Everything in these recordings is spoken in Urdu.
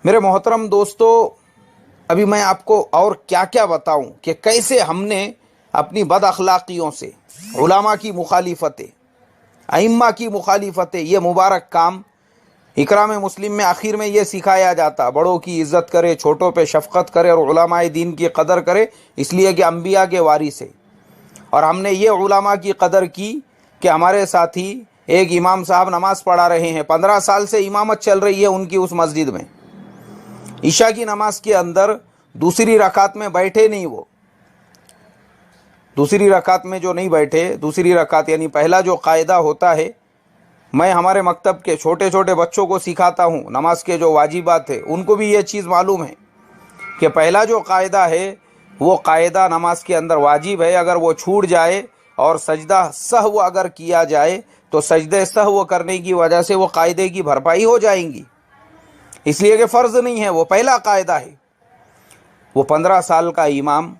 میرے محترم دوستو، ابھی میں آپ کو اور کیا کیا بتاؤں کہ کیسے ہم نے اپنی بد اخلاقیوں سے علماء کی مخالفتیں، ائمہ کی مخالفتیں، یہ مبارک کام اکرام مسلم میں آخر میں یہ سکھایا جاتا، بڑوں کی عزت کرے، چھوٹوں پہ شفقت کرے اور علماء دین کی قدر کرے، اس لیے کہ انبیاء کے وارث ہیں۔ اور ہم نے یہ علماء کی قدر کی کہ ہمارے ساتھی ایک امام صاحب نماز پڑھا رہے ہیں، 15 سال سے امامت چل رہی ہے ان کی اس مسجد میں، عشاء کی نماز کے اندر دوسری رکعت میں بیٹھے نہیں، وہ دوسری رکعت میں جو نہیں بیٹھے، دوسری رکعت یعنی پہلا جو قاعدہ ہوتا ہے، میں ہمارے مکتب کے چھوٹے چھوٹے بچوں کو سکھاتا ہوں، نماز کے جو واجبات ہیں ان کو بھی یہ چیز معلوم ہے کہ پہلا جو قاعدہ ہے وہ قاعدہ نماز کے اندر واجب ہے، اگر وہ چھوٹ جائے اور سجدہ سہو اگر کیا جائے تو سجدہ سہو کرنے کی وجہ سے وہ قاعدے کی بھرپائی ہو جائیں گی، اس لیے کہ فرض نہیں ہے، وہ پہلا قاعدہ ہے۔ وہ 15 سال کا امام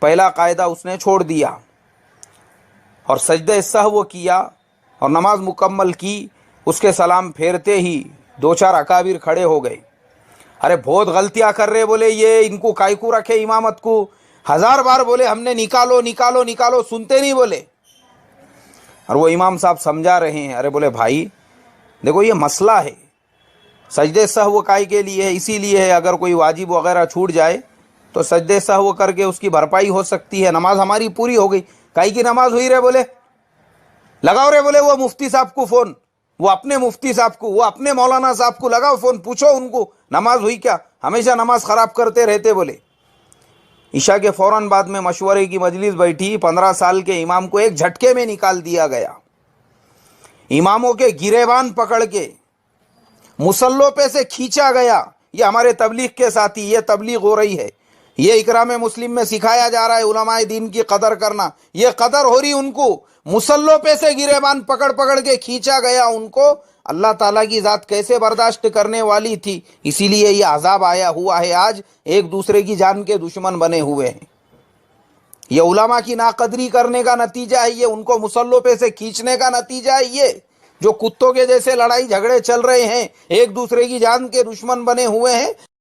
پہلا قاعدہ اس نے چھوڑ دیا اور سجدہ سہو کیا اور نماز مکمل کی، اس کے سلام پھیرتے ہی 2-4 اکابر کھڑے ہو گئے، ارے بہت غلطیاں کر رہے، بولے یہ ان کو کائی کو رکھے امامت کو، 1000 بار بولے ہم نے نکالو نکالو نکالو، سنتے نہیں بولے۔ اور وہ امام صاحب سمجھا رہے ہیں، ارے بولے بھائی دیکھو یہ مسئلہ ہے، سجدے سہو کائی کے لیے ہے، اسی لیے ہے اگر کوئی واجب وغیرہ چھوٹ جائے تو سجدے سہو کر کے اس کی بھرپائی ہو سکتی ہے، نماز ہماری پوری ہو گئی۔ کائی کی نماز ہوئی رہے، بولے لگاؤ رہے، بولے وہ مفتی صاحب کو فون، وہ اپنے مفتی صاحب کو، وہ اپنے مولانا صاحب کو لگاؤ فون، پوچھو ان کو نماز ہوئی کیا، ہمیشہ نماز خراب کرتے رہتے بولے۔ عشاء کے فوراً بعد میں مشورے کی مجلس بیٹھی، 15 سال کے امام کو ایک جھٹکے میں نکال دیا گیا، اماموں کے گریبان پکڑ کے مسلوں پہ سے کھینچا گیا۔ یہ ہمارے تبلیغ کے ساتھی، یہ تبلیغ ہو رہی ہے، یہ اکرام مسلم میں سکھایا جا رہا ہے علماء دین کی قدر کرنا، یہ قدر ہو رہی ان کو، مسلوں پہ سے گریبان پکڑ پکڑ کے کھینچا گیا ان کو۔ اللہ تعالیٰ کی ذات کیسے برداشت کرنے والی تھی، اسی لیے یہ عذاب آیا ہوا ہے، آج ایک دوسرے کی جان کے دشمن بنے ہوئے ہیں۔ یہ علماء کی ناقدری کرنے کا نتیجہ ہے، یہ ان کو مسلوں پہ سے کھینچنے کا نتیجہ ہے، یہ جو کتوں کے جیسے لڑائی جھگڑے چل رہے ہیں، ایک دوسرے کی جان کے دشمن بنے ہوئے ہیں۔